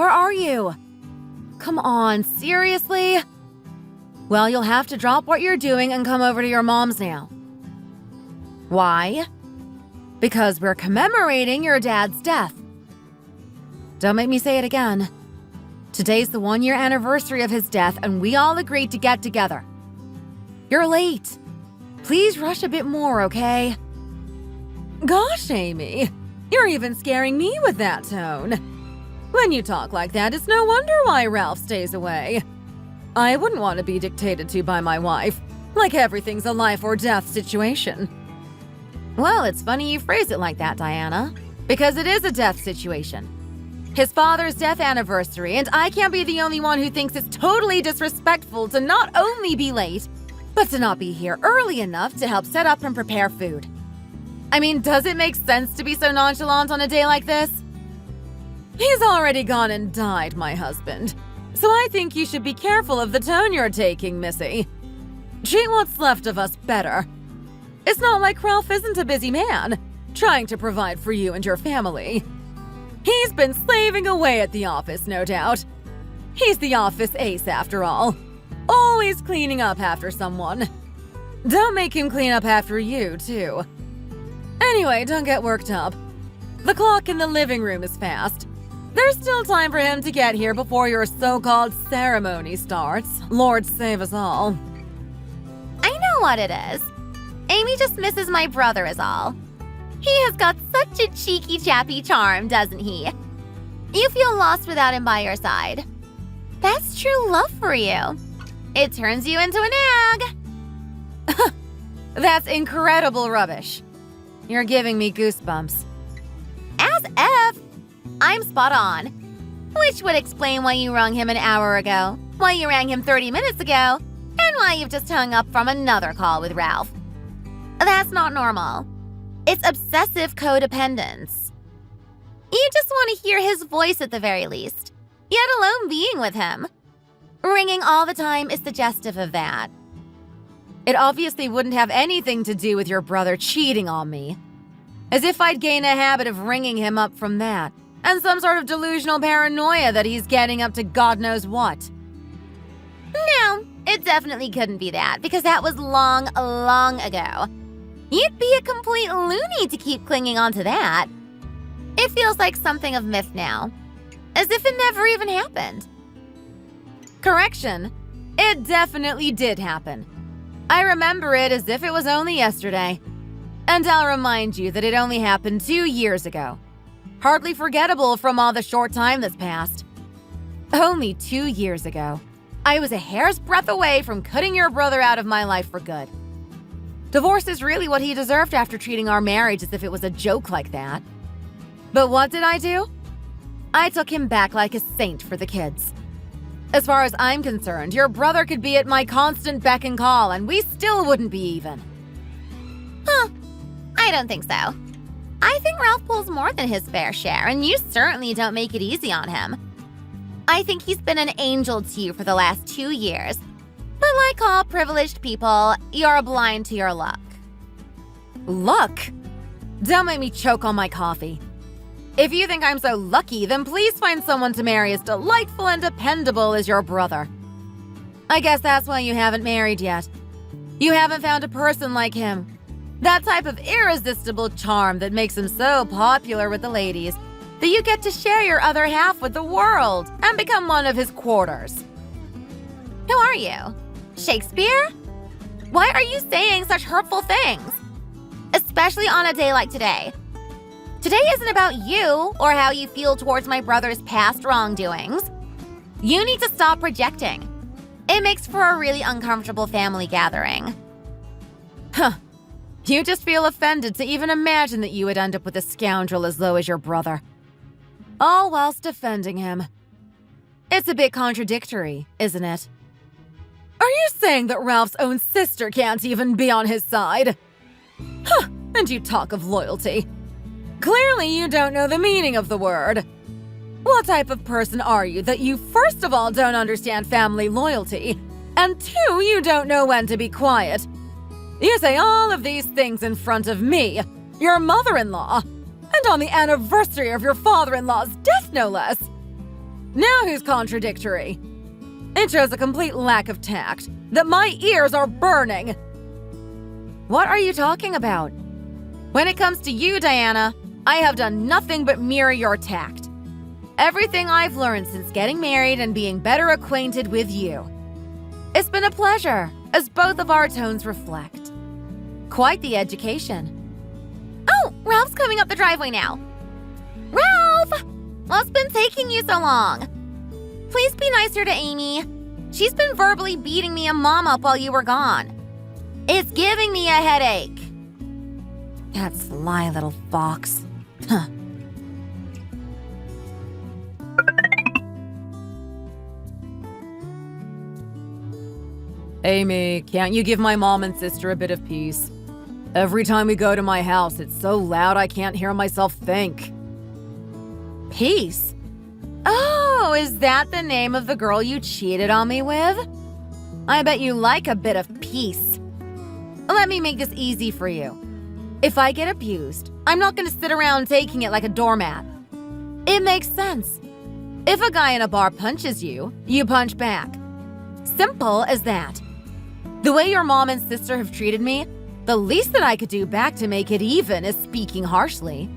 Where are you? Come on, seriously? Well, you'll have to drop what you're doing and come over to your mom's now. Why? Because we're commemorating your dad's death. Don't make me say it again. Today's the 1-year anniversary of his death, and we all agreed to get together. You're late. Please rush a bit more, okay? Gosh, Amy, you're even scaring me with that tone. When you talk like that, it's no wonder why Ralph stays away. I wouldn't want to be dictated to by my wife, like everything's a life or death situation. Well, it's funny you phrase it like that, Diana, because it is a death situation. His father's death anniversary, and I can't be the only one who thinks it's totally disrespectful to not only be late, but to not be here early enough to help set up and prepare food. I mean, does it make sense to be so nonchalant on a day like this? He's already gone and died, my husband. So I think you should be careful of the tone you're taking, Missy. Treat what's left of us better. It's not like Ralph isn't a busy man, trying to provide for you and your family. He's been slaving away at the office, no doubt. He's the office ace, after all. Always cleaning up after someone. Don't make him clean up after you, too. Anyway, don't get worked up. The clock in the living room is fast. There's still time for him to get here before your so-called ceremony starts. Lord save us all. I know what it is. Amy just misses my brother is all. He has got such a cheeky chappy charm, doesn't he? You feel lost without him by your side. That's true love for you. It turns you into an egg. That's incredible rubbish. You're giving me goosebumps. As if. I'm spot on. Which would explain why you rang him an hour ago, why you rang him 30 minutes ago, and why you've just hung up from another call with Ralph. That's not normal. It's obsessive codependence. You just want to hear his voice at the very least, yet alone being with him. Ringing all the time is suggestive of that. It obviously wouldn't have anything to do with your brother cheating on me. As if I'd gain a habit of ringing him up from that, and some sort of delusional paranoia that he's getting up to God knows what. No, it definitely couldn't be that, because that was long, long ago. You'd be a complete loony to keep clinging on to that. It feels like something of myth now, as if it never even happened. Correction, it definitely did happen. I remember it as if it was only yesterday. And I'll remind you that it only happened 2 years ago. Hardly forgettable from all the short time that's passed. Only 2 years ago, I was a hair's breadth away from cutting your brother out of my life for good. Divorce is really what he deserved after treating our marriage as if it was a joke like that. But what did I do? I took him back like a saint for the kids. As far as I'm concerned, your brother could be at my constant beck and call, and we still wouldn't be even. Huh. I don't think so. I think Ralph pulls more than his fair share, and you certainly don't make it easy on him. I think he's been an angel to you for the last 2 years. But like all privileged people, you're blind to your luck. Luck? Don't make me choke on my coffee. If you think I'm so lucky, then please find someone to marry as delightful and dependable as your brother. I guess that's why you haven't married yet. You haven't found a person like him. That type of irresistible charm that makes him so popular with the ladies that you get to share your other half with the world and become one of his quarters. Who are you? Shakespeare? Why are you saying such hurtful things? Especially on a day like today. Today isn't about you or how you feel towards my brother's past wrongdoings. You need to stop projecting. It makes for a really uncomfortable family gathering. Huh. You just feel offended to even imagine that you would end up with a scoundrel as low as your brother. All whilst defending him. It's a bit contradictory, isn't it? Are you saying that Ralph's own sister can't even be on his side? Huh, and you talk of loyalty. Clearly you don't know the meaning of the word. What type of person are you that you first of all don't understand family loyalty, and two, you don't know when to be quiet? You say all of these things in front of me, your mother-in-law, and on the anniversary of your father-in-law's death, no less. Now who's contradictory? It shows a complete lack of tact that my ears are burning. What are you talking about? When it comes to you, Diana, I have done nothing but mirror your tact. Everything I've learned since getting married and being better acquainted with you. It's been a pleasure, as both of our tones reflect. Quite the education. Oh, Ralph's coming up the driveway now. Ralph! What's been taking you so long? Please be nicer to Amy. She's been verbally beating me and Mom up while you were gone. It's giving me a headache. That sly little fox. Huh. Amy, can't you give my mom and sister a bit of peace? Every time we go to my house, it's so loud I can't hear myself think. Peace? Oh, is that the name of the girl you cheated on me with? I bet you like a bit of peace. Let me make this easy for you. If I get abused, I'm not going to sit around taking it like a doormat. It makes sense. If a guy in a bar punches you, you punch back. Simple as that. The way your mom and sister have treated me, the least that I could do back to make it even is speaking harshly.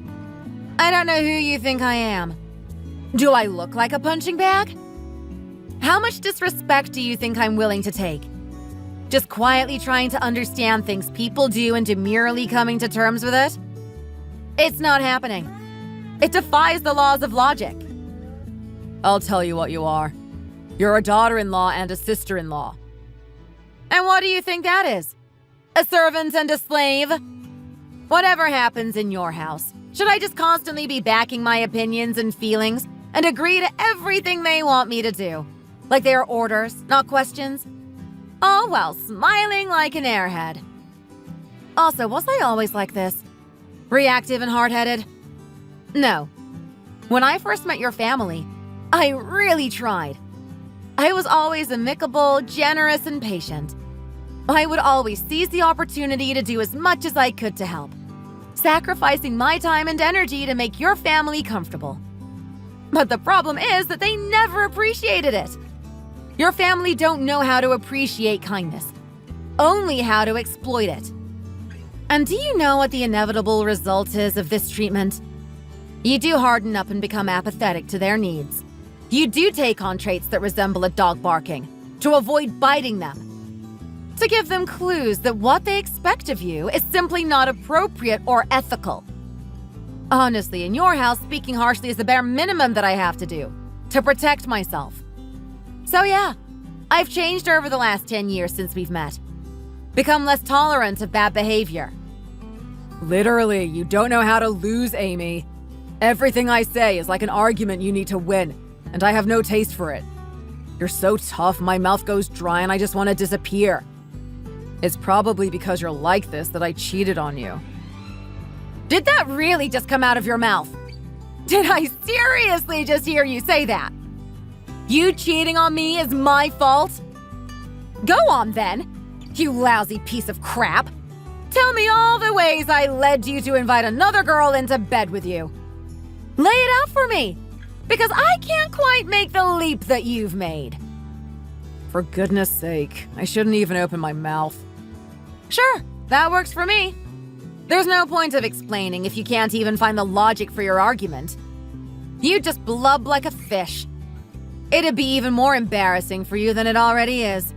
I don't know who you think I am. Do I look like a punching bag? How much disrespect do you think I'm willing to take? Just quietly trying to understand things people do and demurely coming to terms with it? It's not happening. It defies the laws of logic. I'll tell you what you are. You're a daughter-in-law and a sister-in-law. And what do you think that is? A servant and a slave? Whatever happens in your house, should I just constantly be backing my opinions and feelings and agree to everything they want me to do? Like they are orders, not questions? All while smiling like an airhead. Also, was I always like this? Reactive and hard-headed? No. When I first met your family, I really tried. I was always amicable, generous, and patient. I would always seize the opportunity to do as much as I could to help, sacrificing my time and energy to make your family comfortable. But the problem is that they never appreciated it. Your family don't know how to appreciate kindness, only how to exploit it. And do you know what the inevitable result is of this treatment? You do harden up and become apathetic to their needs. You do take on traits that resemble a dog barking, to avoid biting them. To give them clues that what they expect of you is simply not appropriate or ethical. Honestly, in your house, speaking harshly is the bare minimum that I have to do, to protect myself. So yeah, I've changed over the last 10 years since we've met. Become less tolerant of bad behavior. Literally, you don't know how to lose, Amy. Everything I say is like an argument you need to win, and I have no taste for it. You're so tough, my mouth goes dry and I just want to disappear. It's probably because you're like this that I cheated on you. Did that really just come out of your mouth? Did I seriously just hear you say that? You cheating on me is my fault? Go on then, you lousy piece of crap. Tell me all the ways I led you to invite another girl into bed with you. Lay it out for me, because I can't quite make the leap that you've made. For goodness sake, I shouldn't even open my mouth. Sure, that works for me. There's no point of explaining if you can't even find the logic for your argument. You just blub like a fish. It'd be even more embarrassing for you than it already is.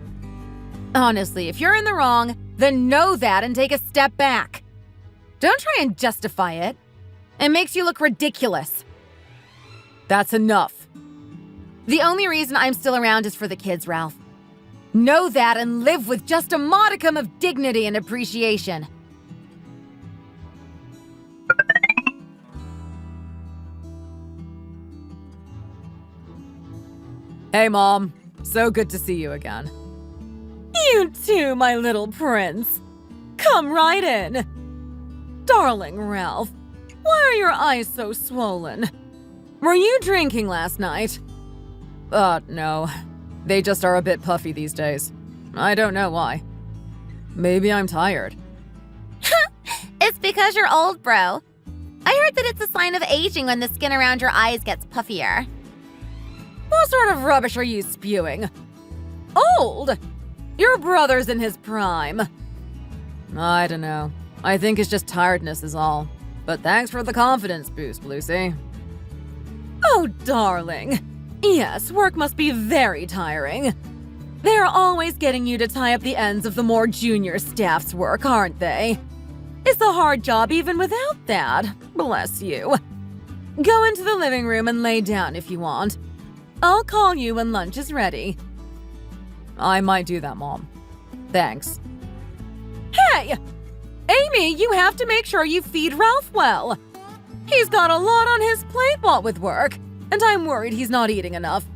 Honestly, if you're in the wrong, then know that and take a step back. Don't try and justify it. It makes you look ridiculous. That's enough. The only reason I'm still around is for the kids, Ralph. Know that and live with just a modicum of dignity and appreciation. Hey, Mom. So good to see you again. You too, my little prince. Come right in. Darling Ralph, why are your eyes so swollen? Were you drinking last night? No. They just are a bit puffy these days. I don't know why. Maybe I'm tired. It's because you're old, bro. I heard that it's a sign of aging when the skin around your eyes gets puffier. What sort of rubbish are you spewing? Old? Your brother's in his prime. I don't know. I think it's just tiredness is all. But thanks for the confidence boost, Lucy. Oh, darling. Yes, work must be very tiring. They're always getting you to tie up the ends of the more junior staff's work, aren't they? It's a hard job even without that. Bless you. Go into the living room and lay down if you want. I'll call you when lunch is ready. I might do that, Mom. Thanks. Hey! Amy, you have to make sure you feed Ralph well. He's got a lot on his plate while with work, and I'm worried he's not eating enough.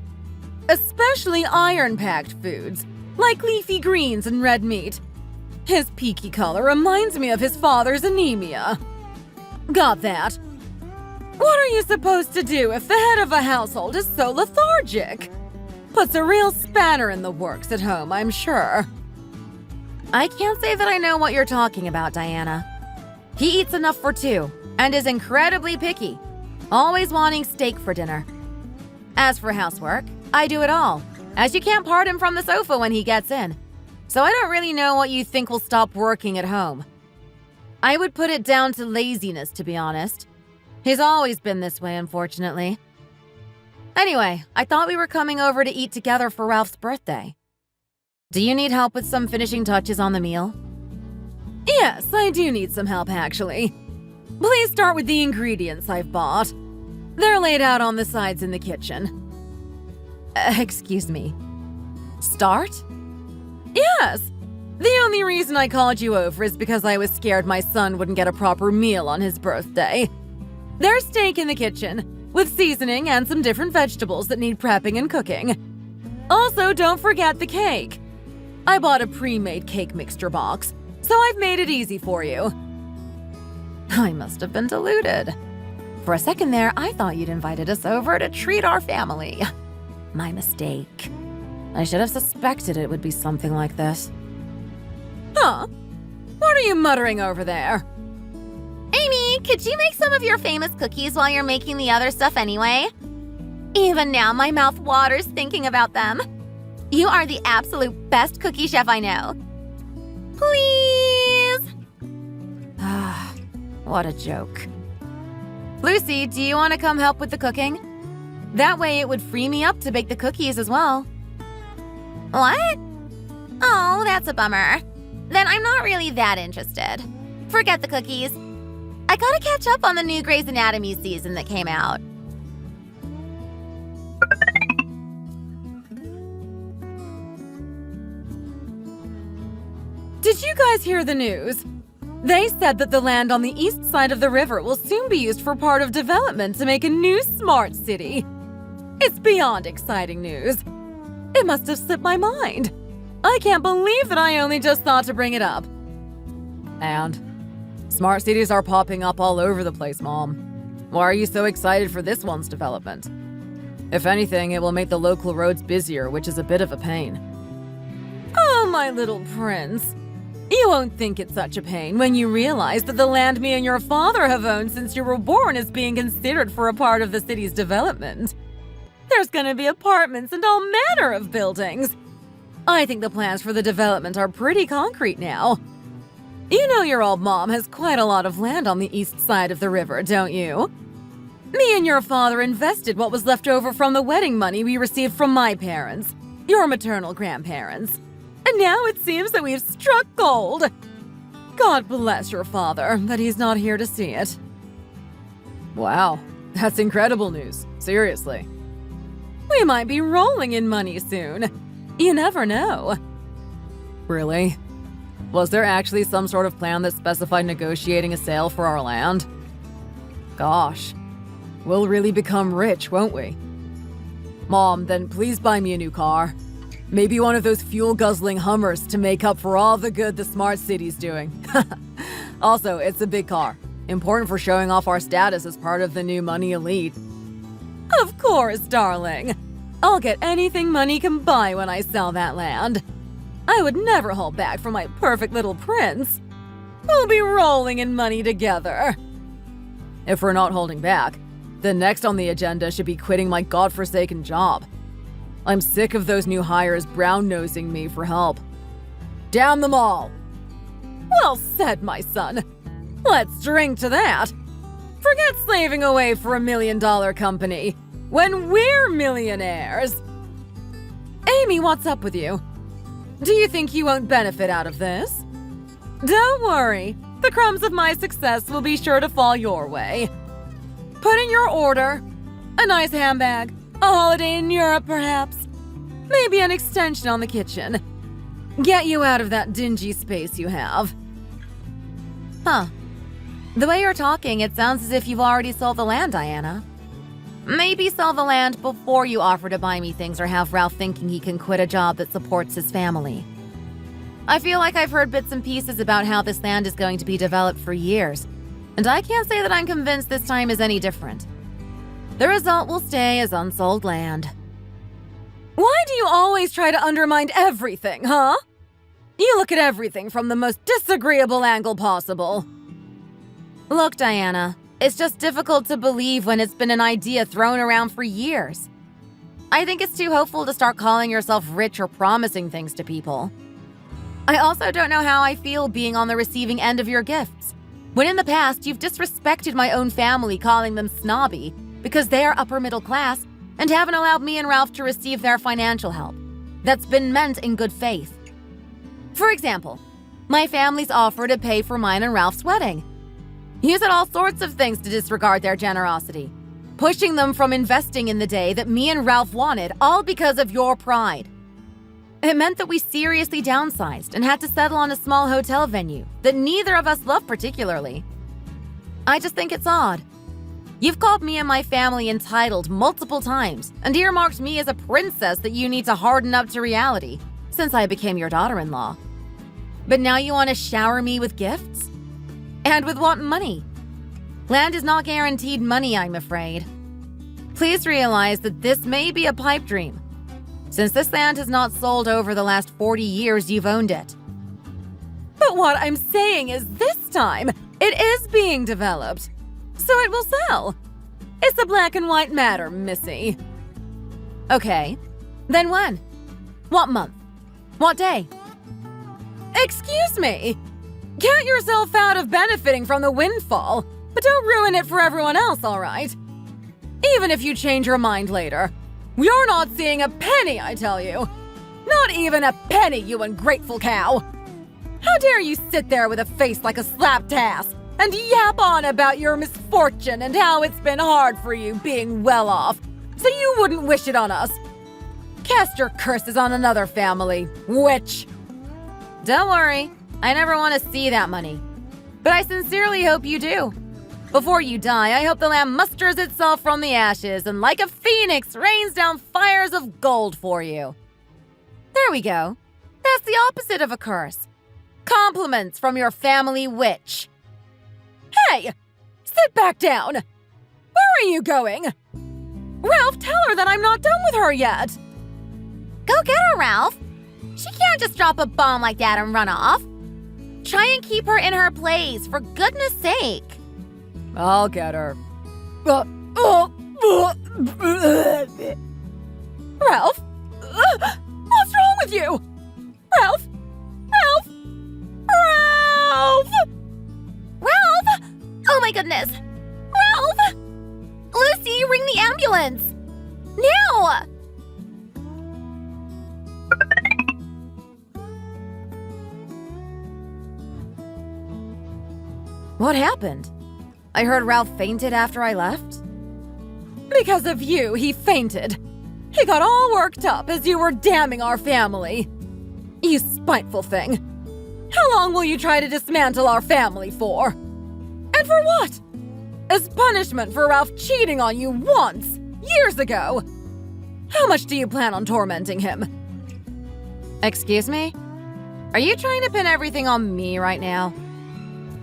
Especially iron-packed foods, like leafy greens and red meat. His peaky color reminds me of his father's anemia. Got that? What are you supposed to do if the head of a household is so lethargic? Puts a real spanner in the works at home, I'm sure. I can't say that I know what you're talking about, Diana. He eats enough for two, and is incredibly picky, always wanting steak for dinner. As for housework, I do it all, as you can't part him from the sofa when he gets in. So I don't really know what you think will stop working at home. I would put it down to laziness, to be honest. He's always been this way, unfortunately. Anyway, I thought we were coming over to eat together for Ralph's birthday. Do you need help with some finishing touches on the meal? Yes, I do need some help, actually. Please start with the ingredients I've bought. They're laid out on the sides in the kitchen. Excuse me. Start? Yes. The only reason I called you over is because I was scared my son wouldn't get a proper meal on his birthday. There's steak in the kitchen, with seasoning and some different vegetables that need prepping and cooking. Also, don't forget the cake. I bought a pre-made cake mixture box, so I've made it easy for you. I must have been deluded. For a second there, I thought you'd invited us over to treat our family. My mistake. I should have suspected it would be something like this. Huh? What are you muttering over there? Amy, could you make some of your famous cookies while you're making the other stuff anyway? Even now, my mouth waters thinking about them. You are the absolute best cookie chef I know. Please? Ah, what a joke. Lucy, do you want to come help with the cooking? That way it would free me up to bake the cookies as well. What? Oh, that's a bummer. Then I'm not really that interested. Forget the cookies. I gotta catch up on the new Grey's Anatomy season that came out. Did you guys hear the news? They said that the land on the east side of the river will soon be used for part of development to make a new smart city. It's beyond exciting news. It must have slipped my mind. I can't believe that I only just thought to bring it up. And smart cities are popping up all over the place, Mom. Why are you so excited for this one's development? If anything, it will make the local roads busier, which is a bit of a pain. Oh, my little prince. You won't think it's such a pain when you realize that the land me and your father have owned since you were born is being considered for a part of the city's development. There's gonna be apartments and all manner of buildings. I think the plans for the development are pretty concrete now. You know your old mom has quite a lot of land on the east side of the river, don't you? Me and your father invested what was left over from the wedding money we received from my parents, your maternal grandparents. And now it seems that we've struck gold. God bless your father, but he's not here to see it. Wow, that's incredible news. Seriously. We might be rolling in money soon. You never know. Really? Was there actually some sort of plan that specified negotiating a sale for our land? Gosh, we'll really become rich, won't we? Mom, then please buy me a new car. Maybe one of those fuel-guzzling Hummers to make up for all the good the smart city's doing. Also, it's a big car. Important for showing off our status as part of the new money elite. Of course, darling. I'll get anything money can buy when I sell that land. I would never hold back from my perfect little prince. We'll be rolling in money together. If we're not holding back, then next on the agenda should be quitting my godforsaken job. I'm sick of those new hires brown-nosing me for help. Damn them all! Well said, my son. Let's drink to that. Forget slaving away for $1 million company when we're millionaires. Amy, what's up with you? Do you think you won't benefit out of this? Don't worry. The crumbs of my success will be sure to fall your way. Put in your order. A nice handbag. A holiday in Europe, perhaps. Maybe an extension on the kitchen. Get you out of that dingy space you have. Huh. The way you're talking, it sounds as if you've already sold the land, Diana. Maybe sell the land before you offer to buy me things or have Ralph thinking he can quit a job that supports his family. I feel like I've heard bits and pieces about how this land is going to be developed for years, and I can't say that I'm convinced this time is any different. The result will stay as unsold land. Why do you always try to undermine everything, huh? You look at everything from the most disagreeable angle possible. Look, Diana, it's just difficult to believe when it's been an idea thrown around for years. I think it's too hopeful to start calling yourself rich or promising things to people. I also don't know how I feel being on the receiving end of your gifts, when in the past you've disrespected my own family calling them snobby because they are upper middle class and haven't allowed me and Ralph to receive their financial help that's been meant in good faith. For example, my family's offer to pay for mine and Ralph's wedding. You said all sorts of things to disregard their generosity, pushing them from investing in the day that me and Ralph wanted, all because of your pride. It meant that we seriously downsized and had to settle on a small hotel venue that neither of us loved particularly. I just think it's odd. You've called me and my family entitled multiple times and earmarked me as a princess that you need to harden up to reality since I became your daughter-in-law. But now you want to shower me with gifts? And with what money? Land is not guaranteed money, I'm afraid. Please realize that this may be a pipe dream, since this land has not sold over the last 40 years you've owned it. But what I'm saying is this time, it is being developed, so it will sell. It's a black and white matter, Missy. Okay, then when? What month? What day? Excuse me? Count yourself out of benefiting from the windfall, but don't ruin it for everyone else, all right? Even if you change your mind later, you're not seeing a penny, I tell you. Not even a penny, you ungrateful cow. How dare you sit there with a face like a slapped ass and yap on about your misfortune and how it's been hard for you being well off, so you wouldn't wish it on us. Cast your curses on another family, witch. Don't worry, I never want to see that money. But I sincerely hope you do. Before you die, I hope the land musters itself from the ashes and like a phoenix rains down fires of gold for you. There we go. That's the opposite of a curse. Compliments from your family witch. Hey! Sit back down! Where are you going? Ralph, tell her that I'm not done with her yet! Go get her, Ralph! She can't just drop a bomb like that and run off. Try and keep her in her place, for goodness sake. I'll get her. Ralph? What's wrong with you? Ralph? Ralph? Ralph! Ralph! Oh my goodness! Ralph! Lucy, ring the ambulance! Now! What happened? I heard Ralph fainted after I left. Because of you, he fainted. He got all worked up as you were damning our family. You spiteful thing. How long will you try to dismantle our family for? And for what? As punishment for Ralph cheating on you once, years ago. How much do you plan on tormenting him? Excuse me? Are you trying to pin everything on me right now?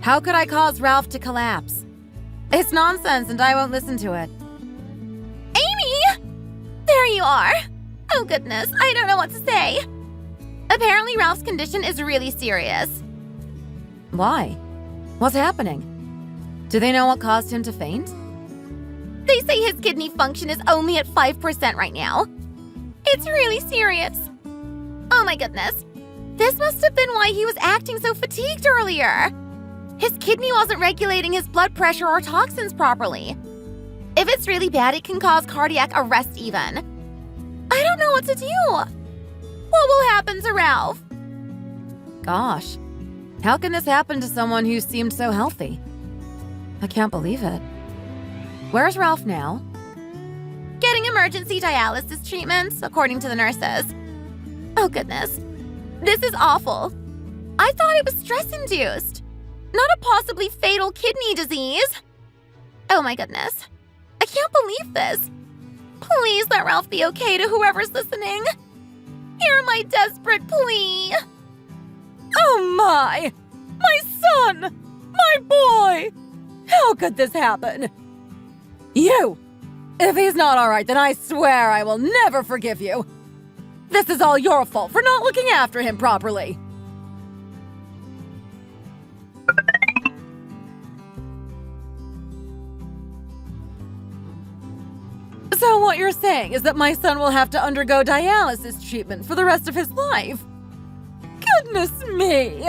How could I cause Ralph to collapse? It's nonsense and I won't listen to it. Amy! There you are! Oh goodness, I don't know what to say. Apparently Ralph's condition is really serious. Why? What's happening? Do they know what caused him to faint? They say his kidney function is only at 5% right now. It's really serious. Oh my goodness. This must have been why he was acting so fatigued earlier. His kidney wasn't regulating his blood pressure or toxins properly. If it's really bad, it can cause cardiac arrest even. I don't know what to do. What will happen to Ralph? Gosh, how can this happen to someone who seemed so healthy? I can't believe it. Where's Ralph now? Getting emergency dialysis treatments, according to the nurses. Oh goodness. This is awful. I thought it was stress-induced, not a possibly fatal kidney disease. Oh my goodness. I can't believe this. Please let Ralph be okay to whoever's listening. Hear my desperate plea. Oh my! My son! My boy! How could this happen? You! If he's not all right, then I swear I will never forgive you. This is all your fault for not looking after him properly. So what you're saying is that my son will have to undergo dialysis treatment for the rest of his life? Goodness me!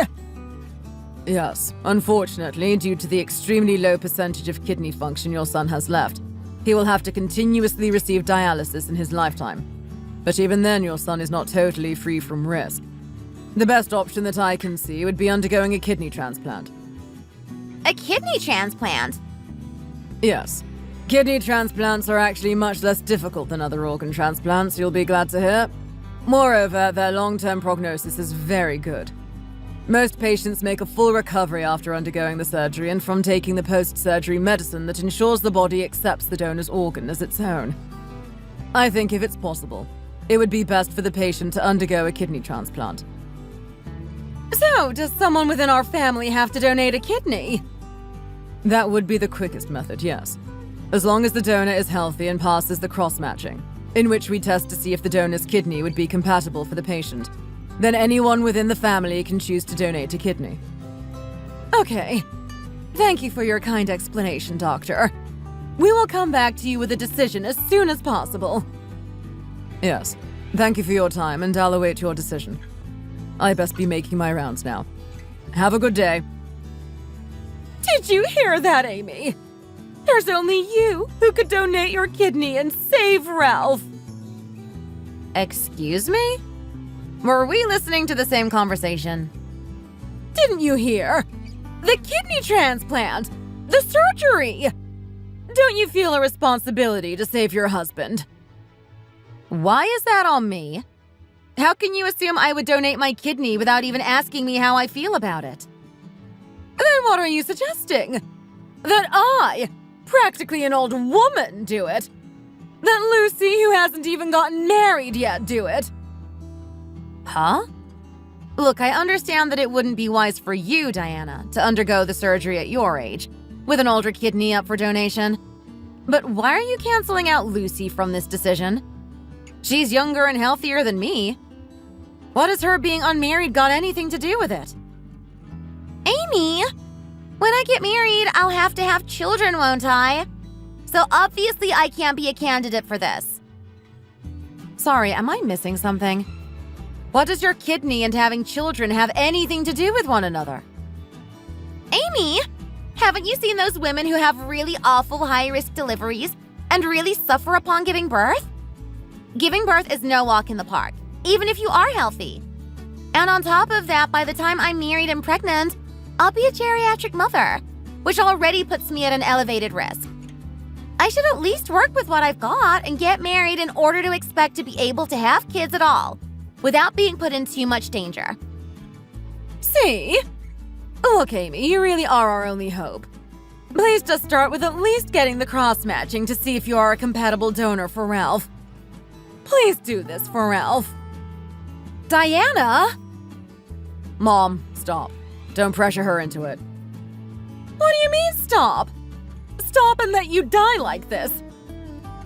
Yes, unfortunately, due to the extremely low percentage of kidney function your son has left, he will have to continuously receive dialysis in his lifetime. But even then, your son is not totally free from risk. The best option that I can see would be undergoing a kidney transplant. A kidney transplant? Yes. Kidney transplants are actually much less difficult than other organ transplants, you'll be glad to hear. Moreover, their long-term prognosis is very good. Most patients make a full recovery after undergoing the surgery and from taking the post-surgery medicine that ensures the body accepts the donor's organ as its own. I think if it's possible, it would be best for the patient to undergo a kidney transplant. So, does someone within our family have to donate a kidney? That would be the quickest method, yes. As long as the donor is healthy and passes the cross-matching, in which we test to see if the donor's kidney would be compatible for the patient. Then anyone within the family can choose to donate a kidney. Okay. Thank you for your kind explanation, Doctor. We will come back to you with a decision as soon as possible. Yes. Thank you for your time, and I'll await your decision. I best be making my rounds now. Have a good day. Did you hear that, Amy? There's only you who could donate your kidney and save Ralph. Excuse me? Were we listening to the same conversation? Didn't you hear? The kidney transplant! The surgery! Don't you feel a responsibility to save your husband? Why is that on me? How can you assume I would donate my kidney without even asking me how I feel about it? Then what are you suggesting? That I, practically an old woman, do it? That Lucy, who hasn't even gotten married yet, do it? Huh? Look, I understand that it wouldn't be wise for you, Diana, to undergo the surgery at your age, with an older kidney up for donation. But why are you canceling out Lucy from this decision? She's younger and healthier than me. What has her being unmarried got anything to do with it? Amy, when I get married, I'll have to have children, won't I? So obviously I can't be a candidate for this. Sorry, am I missing something? What does your kidney and having children have anything to do with one another? Amy, haven't you seen those women who have really awful high-risk deliveries and really suffer upon giving birth? Giving birth is no walk in the park, even if you are healthy. And on top of that, by the time I'm married and pregnant, I'll be a geriatric mother, which already puts me at an elevated risk. I should at least work with what I've got and get married in order to expect to be able to have kids at all, without being put in too much danger. See? Look, Amy, you really are our only hope. Please just start with at least getting the cross-matching to see if you are a compatible donor for Ralph. Please do this for Ralph. Diana? Mom, stop. Don't pressure her into it. What do you mean, stop? Stop and let you die like this.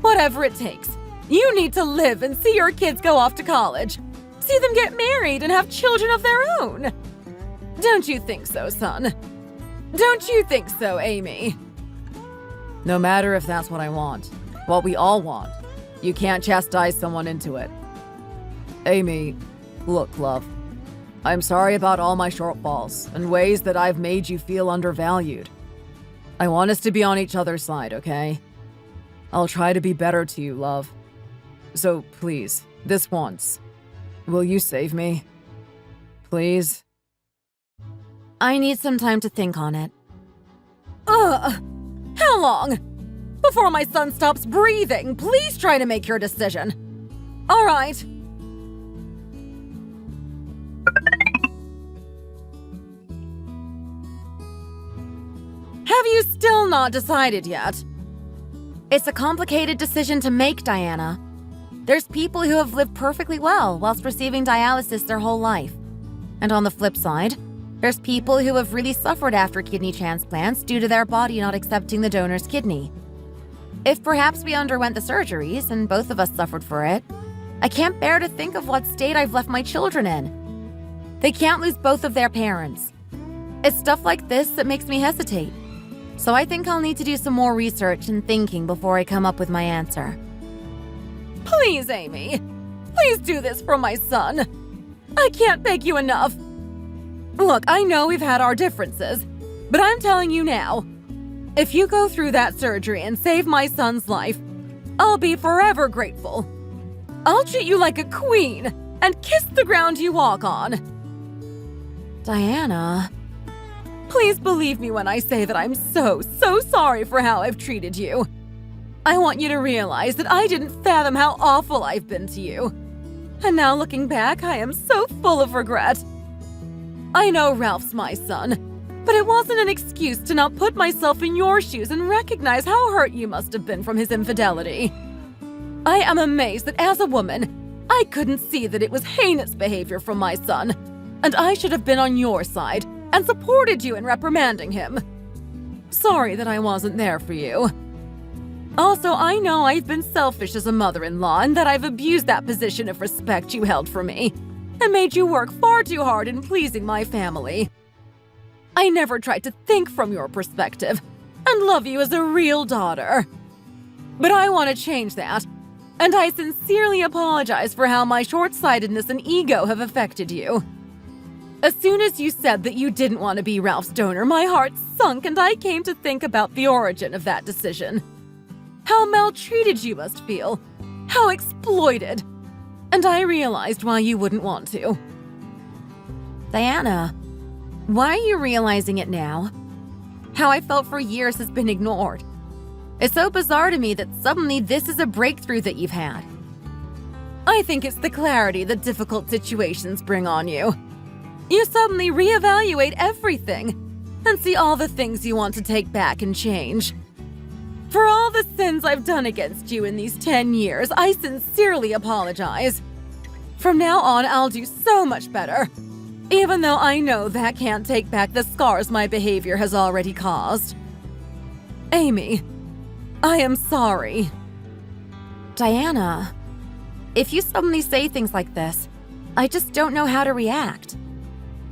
Whatever it takes. You need to live and see your kids go off to college. See them get married and have children of their own. Don't you think so, son? Don't you think so, Amy? No matter if that's what I want, what we all want, you can't chastise someone into it. Amy, look, love. I'm sorry about all my shortfalls and ways that I've made you feel undervalued. I want us to be on each other's side, okay? I'll try to be better to you, love. So please, this once, will you save me? Please? I need some time to think on it. How long? Before my son stops breathing, please try to make your decision. All right. Have you still not decided yet? It's a complicated decision to make, Diana. There's people who have lived perfectly well whilst receiving dialysis their whole life. And on the flip side, there's people who have really suffered after kidney transplants due to their body not accepting the donor's kidney. If perhaps we underwent the surgeries and both of us suffered for it, I can't bear to think of what state I've left my children in. They can't lose both of their parents. It's stuff like this that makes me hesitate. So I think I'll need to do some more research and thinking before I come up with my answer. Please, Amy. Please do this for my son. I can't beg you enough. Look, I know we've had our differences, but I'm telling you now, if you go through that surgery and save my son's life, I'll be forever grateful. I'll treat you like a queen and kiss the ground you walk on. Diana... Please believe me when I say that I'm so sorry for how I've treated you. I want you to realize that I didn't fathom how awful I've been to you. And now looking back, I am so full of regret. I know Ralph's my son, but it wasn't an excuse to not put myself in your shoes and recognize how hurt you must have been from his infidelity. I am amazed that as a woman, I couldn't see that it was heinous behavior from my son, and I should have been on your side and supported you in reprimanding him. Sorry that I wasn't there for you. Also, I know I've been selfish as a mother-in-law and that I've abused that position of respect you held for me and made you work far too hard in pleasing my family. I never tried to think from your perspective and love you as a real daughter. But I want to change that, and I sincerely apologize for how my short-sightedness and ego have affected you. As soon as you said that you didn't want to be Ralph's donor, my heart sunk and I came to think about the origin of that decision. How maltreated you must feel. How exploited. And I realized why you wouldn't want to. Diana, why are you realizing it now? How I felt for years has been ignored. It's so bizarre to me that suddenly this is a breakthrough that you've had. I think it's the clarity that difficult situations bring on you. You suddenly reevaluate everything and see all the things you want to take back and change. For all the sins I've done against you in these 10 years, I sincerely apologize. From now on, I'll do so much better, even though I know that can't take back the scars my behavior has already caused. Amy, I am sorry. Diana, if you suddenly say things like this, I just don't know how to react.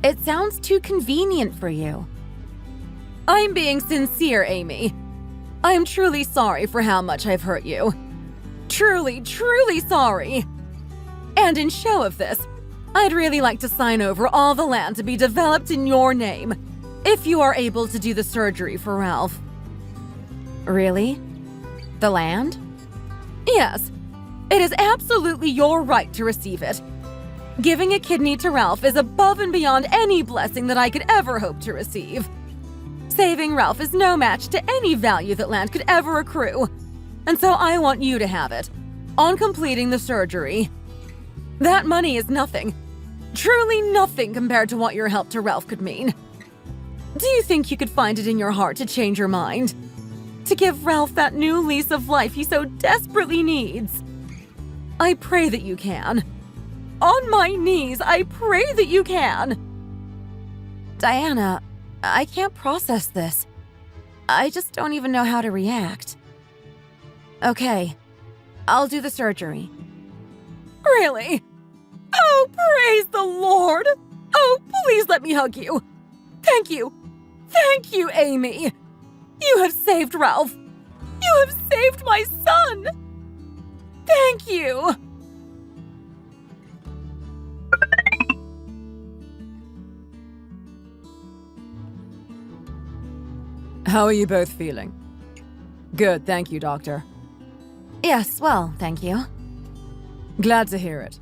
It sounds too convenient for you. I'm being sincere, Amy. I am truly sorry for how much I've hurt you. Truly sorry. And in show of this, I'd really like to sign over all the land to be developed in your name, if you are able to do the surgery for Ralph. Really? The land? Yes. It is absolutely your right to receive it. Giving a kidney to Ralph is above and beyond any blessing that I could ever hope to receive. Saving Ralph is no match to any value that land could ever accrue, and so I want you to have it, on completing the surgery. That money is nothing, truly nothing compared to what your help to Ralph could mean. Do you think you could find it in your heart to change your mind? To give Ralph that new lease of life he so desperately needs? I pray that you can. On my knees, I pray that you can. Diana, I can't process this. I just don't even know how to react. Okay, I'll do the surgery. Really? Oh, praise the Lord! Oh, please let me hug you. Thank you. Thank you, Amy. You have saved Ralph. You have saved my son. Thank you. How are you both feeling? Good, thank you, Doctor. Yes, well, thank you. Glad to hear it.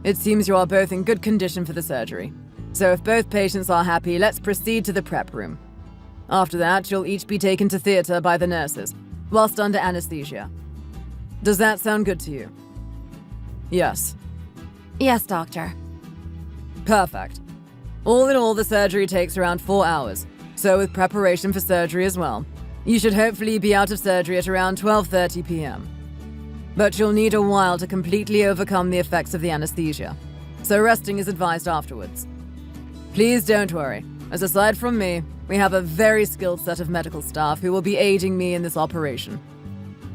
It seems you are both in good condition for the surgery. So if both patients are happy, let's proceed to the prep room. After that, you'll each be taken to theater by the nurses, whilst under anesthesia. Does that sound good to you? Yes. Yes, Doctor. Perfect. All in all, the surgery takes around 4 hours, so with preparation for surgery as well, you should hopefully be out of surgery at around 12:30 p.m. But you'll need a while to completely overcome the effects of the anesthesia, so resting is advised afterwards. Please don't worry, as aside from me, we have a very skilled set of medical staff who will be aiding me in this operation.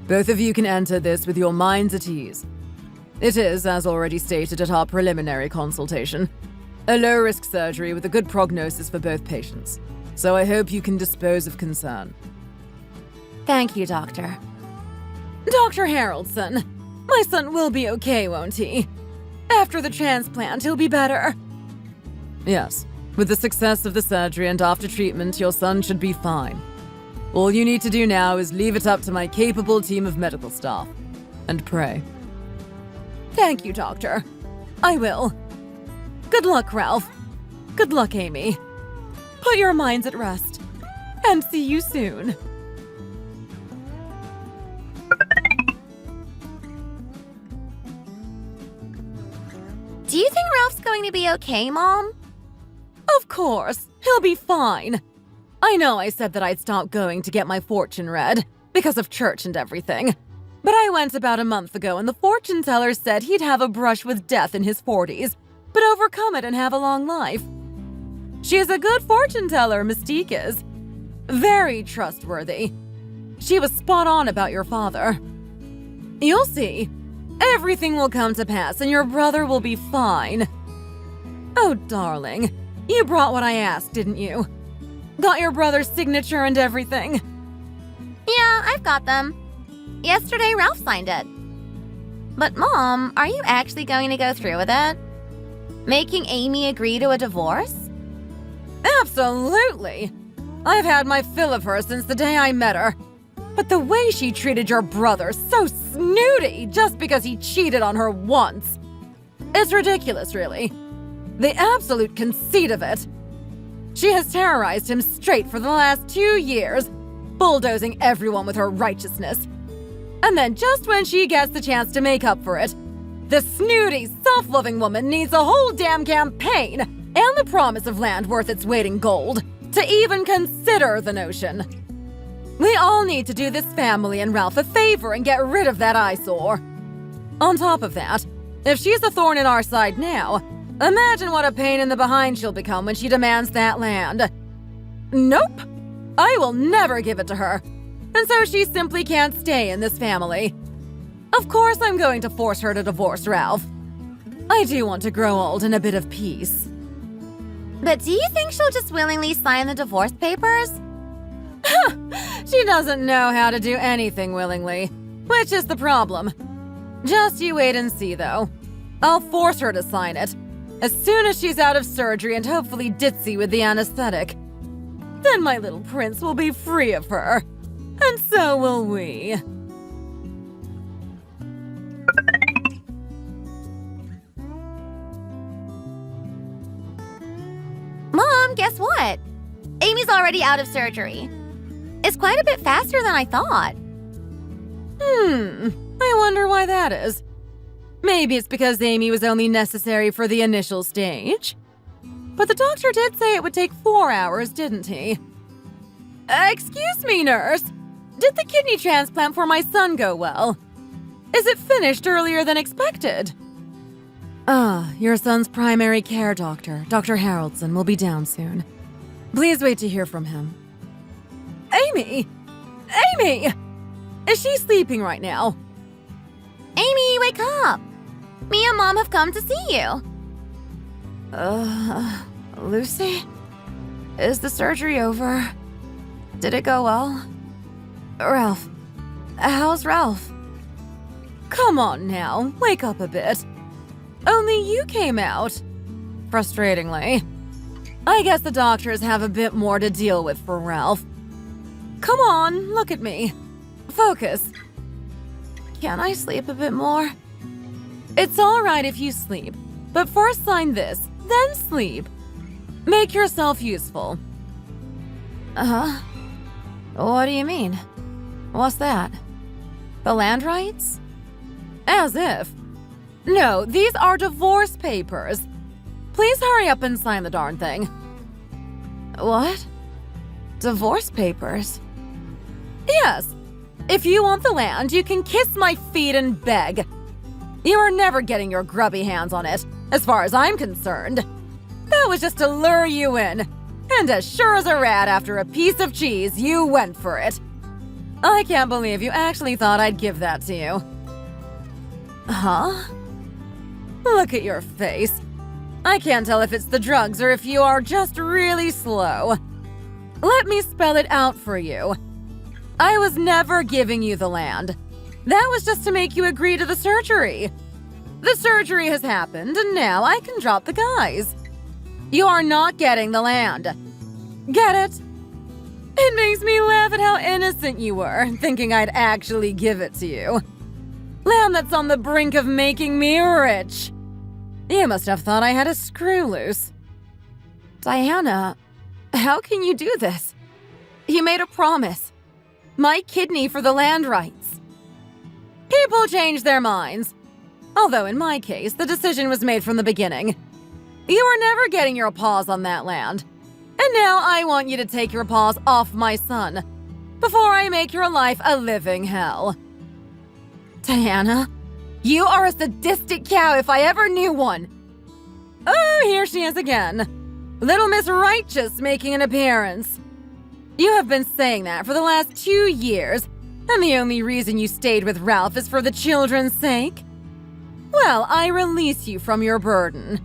Both of you can enter this with your minds at ease. It is, as already stated at our preliminary consultation, a low-risk surgery with a good prognosis for both patients, so I hope you can dispose of concern. Thank you, Doctor. Dr. Haroldson, my son will be okay, won't he? After the transplant, he'll be better. Yes, with the success of the surgery and after treatment, your son should be fine. All you need to do now is leave it up to my capable team of medical staff. And pray. Thank you, Doctor. I will. Good luck, Ralph. Good luck, Amy. Put your minds at rest. And see you soon. Do you think Ralph's going to be okay, Mom? Of course. He'll be fine. I know I said that I'd stop going to get my fortune read, because of church and everything. But I went about a month ago and the fortune teller said he'd have a brush with death in his 40s, but overcome it and have a long life. She is a good fortune teller, Mystique is. Very trustworthy. She was spot on about your father. You'll see. Everything will come to pass and your brother will be fine. Oh, darling. You brought what I asked, didn't you? Got your brother's signature and everything? Yeah, I've got them. Yesterday, Ralph signed it. But Mom, are you actually going to go through with it? Making Amy agree to a divorce? Absolutely! I've had my fill of her since the day I met her. But the way she treated your brother, so snooty, just because he cheated on her once. It's ridiculous, really. The absolute conceit of it. She has terrorized him straight for the last 2 years, bulldozing everyone with her righteousness. And then just when she gets the chance to make up for it, the snooty, self-loving woman needs a whole damn campaign and the promise of land worth its weight in gold to even consider the notion. We all need to do this family and Ralph a favor and get rid of that eyesore. On top of that, if she's a thorn in our side now, imagine what a pain in the behind she'll become when she demands that land. Nope. I will never give it to her. And so she simply can't stay in this family. Of course I'm going to force her to divorce Ralph. I do want to grow old in a bit of peace. But do you think she'll just willingly sign the divorce papers? She doesn't know how to do anything willingly, which is the problem. Just you wait and see, though. I'll force her to sign it, as soon as she's out of surgery and hopefully ditzy with the anesthetic. Then my little prince will be free of her. And so will we. Mom, guess what? Amy's already out of surgery. It's quite a bit faster than I thought. I wonder why that is. Maybe it's because Amy was only necessary for the initial stage. But the doctor did say it would take 4 hours, didn't he? Excuse me, nurse. Did the kidney transplant for my son go well? Is it finished earlier than expected? Your son's primary care doctor, Dr. Haroldson, will be down soon. Please wait to hear from him. Amy! Amy! Is she sleeping right now? Amy, wake up! Me and Mom have come to see you. Lucy? Is the surgery over? Did it go well? Ralph. How's Ralph? Come on now, wake up a bit. Only you came out. Frustratingly. I guess the doctors have a bit more to deal with for Ralph. Come on, look at me. Focus. Can I sleep a bit more? It's all right if you sleep, but first sign this, then sleep. Make yourself useful. What do you mean? What's that? The land rights? As if. No, these are divorce papers. Please hurry up and sign the darn thing. What? Divorce papers? Yes. If you want the land, you can kiss my feet and beg. You are never getting your grubby hands on it, as far as I'm concerned. That was just to lure you in. And as sure as a rat after a piece of cheese, you went for it. I can't believe you actually thought I'd give that to you. Huh? Look at your face. I can't tell if it's the drugs or if you are just really slow. Let me spell it out for you. I was never giving you the land. That was just to make you agree to the surgery. The surgery has happened, and now I can drop the guys. You are not getting the land. Get it? It makes me laugh at how innocent you were, thinking I'd actually give it to you. Land that's on the brink of making me rich. You must have thought I had a screw loose. Diana, how can you do this? You made a promise. My kidney for the land rights. People change their minds. Although in my case, the decision was made from the beginning. You were never getting your paws on that land. And now I want you to take your paws off my son before I make your life a living hell. Diana, you are a sadistic cow if I ever knew one. Oh, here she is again. Little Miss Righteous making an appearance. You have been saying that for the last 2 years, and the only reason you stayed with Ralph is for the children's sake? Well, I release you from your burden.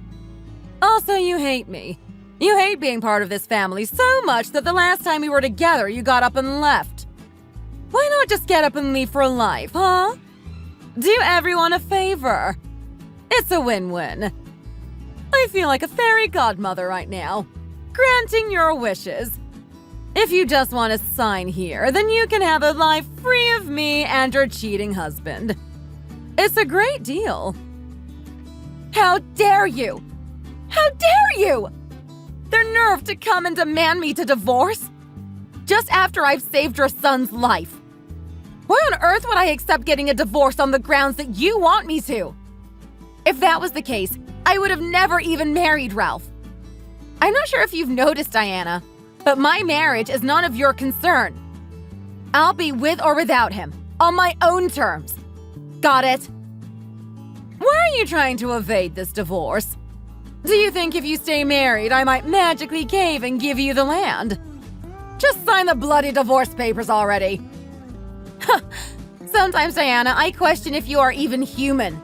Also, you hate me. You hate being part of this family so much that the last time we were together, you got up and left. Why not just get up and leave for life, huh? Do everyone a favor. It's a win-win. I feel like a fairy godmother right now, granting your wishes. If you just want to sign here, then you can have a life free of me and your cheating husband. It's a great deal. How dare you? How dare you? Their nerve to come and demand me to divorce? Just after I've saved your son's life. Why on earth would I accept getting a divorce on the grounds that you want me to? If that was the case, I would have never even married Ralph. I'm not sure if you've noticed, Diana, but my marriage is none of your concern. I'll be with or without him, on my own terms. Got it? Why are you trying to evade this divorce? Do you think if you stay married, I might magically cave and give you the land? Just sign the bloody divorce papers already. Sometimes, Diana, I question if you are even human.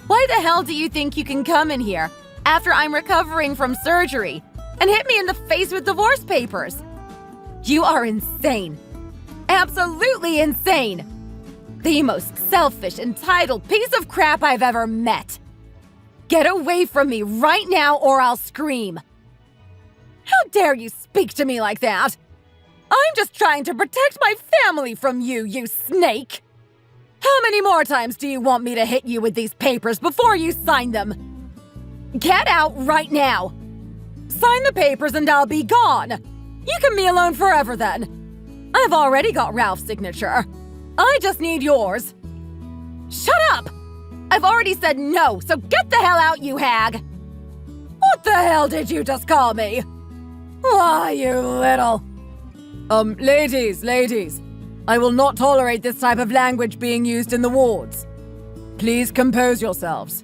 Why the hell do you think you can come in here after I'm recovering from surgery and hit me in the face with divorce papers? You are insane. Absolutely insane. The most selfish, entitled piece of crap I've ever met. Get away from me right now or I'll scream. How dare you speak to me like that? I'm just trying to protect my family from you, you snake! How many more times do you want me to hit you with these papers before you sign them? Get out right now! Sign the papers and I'll be gone! You can be alone forever then! I've already got Ralph's signature. I just need yours. Shut up! I've already said no, so get the hell out, you hag! What the hell did you just call me? Why, you little... Ladies. I will not tolerate this type of language being used in the wards. Please compose yourselves.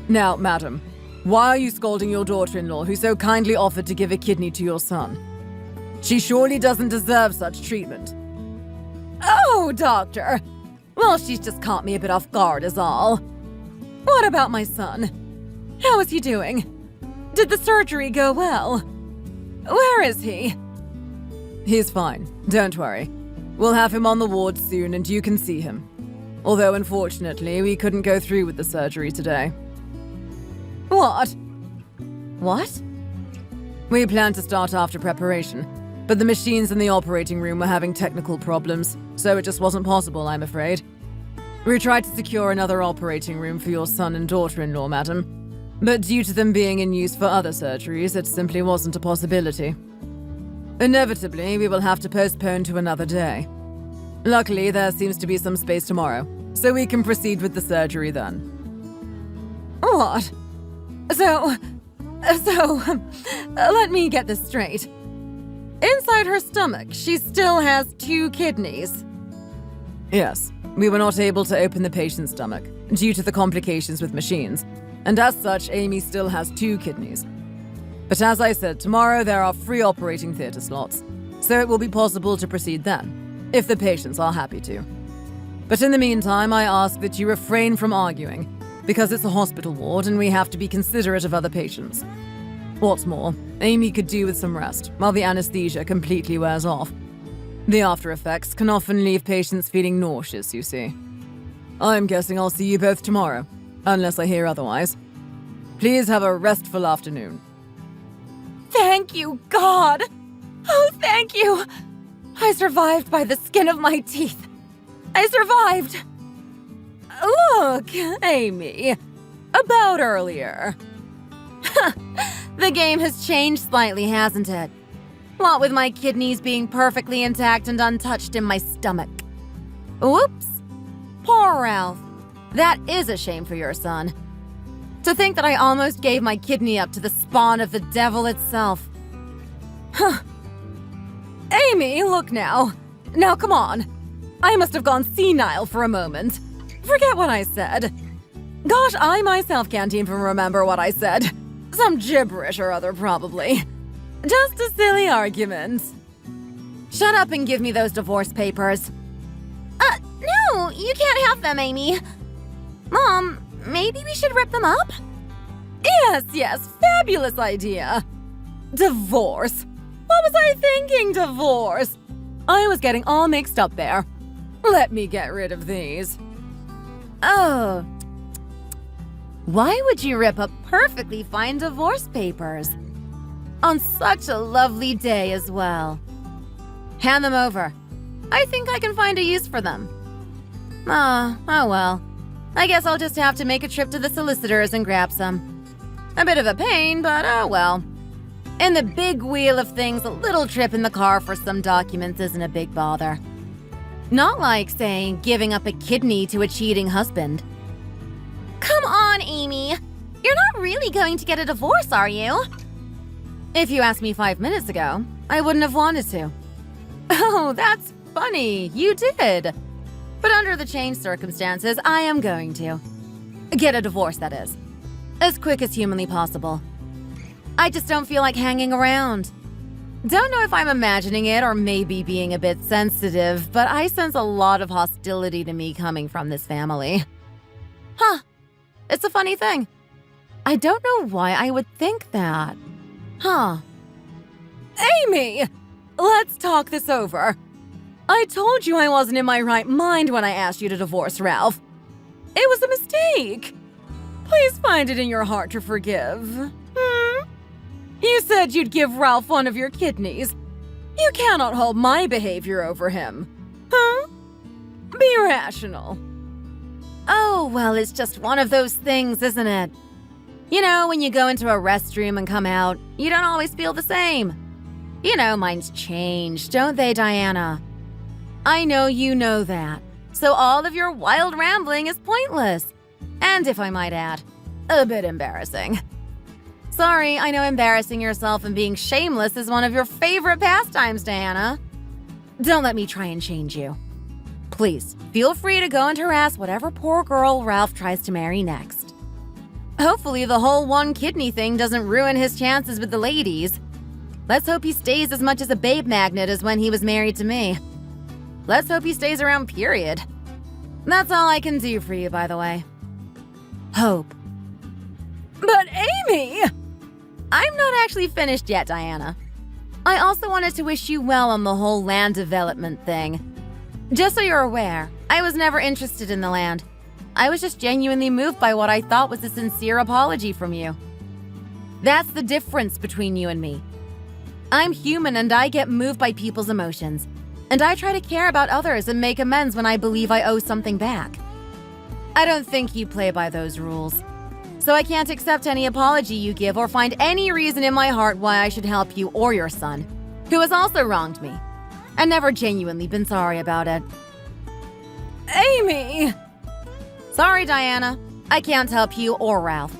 Now, madam, why are you scolding your daughter-in-law who so kindly offered to give a kidney to your son? She surely doesn't deserve such treatment. Oh, doctor! Well, she's just caught me a bit off guard is all. What about my son? How is he doing? Did the surgery go well? Where is he? He's fine, don't worry. We'll have him on the ward soon and you can see him. Although, unfortunately, we couldn't go through with the surgery today. What? What? We plan to start after preparation. But the machines in the operating room were having technical problems, so it just wasn't possible, I'm afraid. We tried to secure another operating room for your son and daughter-in-law, madam, but due to them being in use for other surgeries, it simply wasn't a possibility. Inevitably, we will have to postpone to another day. Luckily, there seems to be some space tomorrow, so we can proceed with the surgery then. What? So, let me get this straight. Inside her stomach, she still has 2 kidneys. Yes, we were not able to open the patient's stomach due to the complications with machines, and as such, Amy still has 2 kidneys. But as I said, tomorrow there are free operating theatre slots, so it will be possible to proceed then, if the patients are happy to. But in the meantime, I ask that you refrain from arguing, because it's a hospital ward and we have to be considerate of other patients. What's more, Amy could do with some rest while the anesthesia completely wears off. The after effects can often leave patients feeling nauseous, you see. I'm guessing I'll see you both tomorrow, unless I hear otherwise. Please have a restful afternoon. Thank you, God! Oh, thank you! I survived by the skin of my teeth. I survived! Look, Amy, about earlier. The game has changed slightly, hasn't it? What with my kidneys being perfectly intact and untouched in my stomach. Whoops. Poor Ralph. That is a shame for your son. To think that I almost gave my kidney up to the spawn of the devil itself. Huh. Amy, look now. Now come on. I must have gone senile for a moment. Forget what I said. Gosh, I myself can't even remember what I said. Some gibberish or other, probably. Just a silly argument. Shut up and give me those divorce papers. No, you can't have them, Amy. Mom, maybe we should rip them up? Yes, fabulous idea. Divorce. What was I thinking, divorce? I was getting all mixed up there. Let me get rid of these. Oh. Why would you rip up perfectly fine divorce papers? On such a lovely day as well. Hand them over. I think I can find a use for them. Oh well. I guess I'll just have to make a trip to the solicitor's and grab some. A bit of a pain, but oh well. In the big wheel of things, a little trip in the car for some documents isn't a big bother. Not like, say, giving up a kidney to a cheating husband. Come on, Amy. You're not really going to get a divorce, are you? If you asked me 5 minutes ago, I wouldn't have wanted to. Oh, that's funny. You did. But under the changed circumstances, I am going to. Get a divorce, that is. As quick as humanly possible. I just don't feel like hanging around. Don't know if I'm imagining it or maybe being a bit sensitive, but I sense a lot of hostility to me coming from this family. Huh. It's a funny thing. I don't know why I would think that. Huh. Amy! Let's talk this over. I told you I wasn't in my right mind when I asked you to divorce Ralph. It was a mistake. Please find it in your heart to forgive. You said you'd give Ralph one of your kidneys. You cannot hold my behavior over him. Huh? Be rational. Oh, well, it's just one of those things, isn't it? You know, when you go into a restroom and come out, you don't always feel the same. You know, minds change, don't they, Diana? I know you know that. So all of your wild rambling is pointless. And if I might add, a bit embarrassing. Sorry, I know embarrassing yourself and being shameless is one of your favorite pastimes, Diana. Don't let me try and change you. Please, feel free to go and harass whatever poor girl Ralph tries to marry next. Hopefully the whole one kidney thing doesn't ruin his chances with the ladies. Let's hope he stays as much as a babe magnet as when he was married to me. Let's hope he stays around, period. That's all I can do for you, by the way. Hope. But Amy! I'm not actually finished yet, Diana. I also wanted to wish you well on the whole land development thing. Just so you're aware, I was never interested in the land. I was just genuinely moved by what I thought was a sincere apology from you. That's the difference between you and me. I'm human and I get moved by people's emotions. And I try to care about others and make amends when I believe I owe something back. I don't think you play by those rules. So I can't accept any apology you give or find any reason in my heart why I should help you or your son, who has also wronged me, and never genuinely been sorry about it. Amy! Sorry, Diana. I can't help you or Ralph.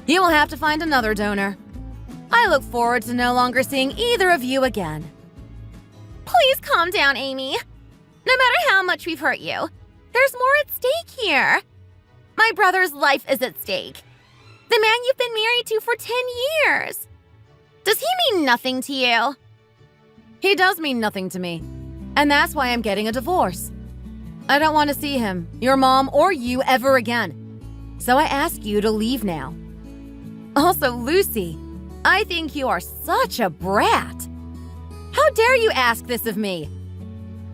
You will have to find another donor. I look forward to no longer seeing either of you again. Please calm down, Amy. No matter how much we've hurt you, there's more at stake here. My brother's life is at stake. The man you've been married to for 10 years. Does he mean nothing to you? He does mean nothing to me, and that's why I'm getting a divorce. I don't want to see him, your mom, or you ever again. So I ask you to leave now. Also, Lucy, I think you are such a brat. How dare you ask this of me?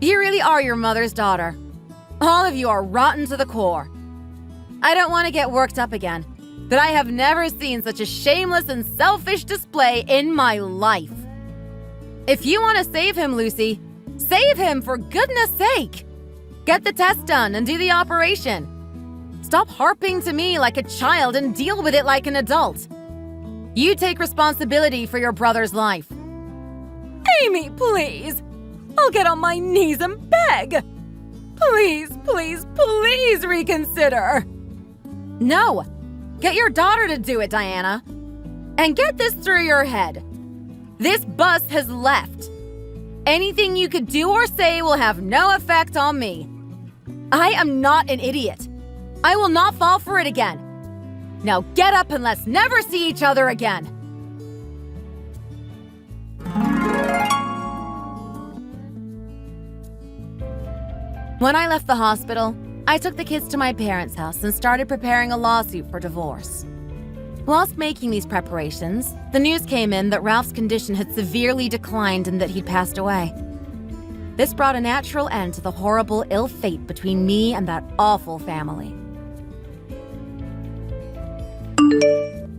You really are your mother's daughter. All of you are rotten to the core. I don't want to get worked up again, but I have never seen such a shameless and selfish display in my life. If you want to save him, Lucy, save him for goodness sake. Get the test done and do the operation. Stop harping to me like a child and deal with it like an adult. You take responsibility for your brother's life. Amy, please. I'll get on my knees and beg. Please, please, please reconsider. No. Get your daughter to do it, Diana. And get this through your head. This bus has left. Anything you could do or say will have no effect on me. I am not an idiot. I will not fall for it again. Now get up and let's never see each other again. When I left the hospital, I took the kids to my parents' house and started preparing a lawsuit for divorce. Whilst making these preparations, the news came in that Ralph's condition had severely declined and that he'd passed away. This brought a natural end to the horrible ill fate between me and that awful family.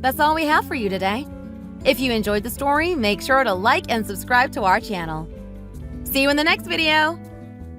That's all we have for you today. If you enjoyed the story, make sure to like and subscribe to our channel. See you in the next video!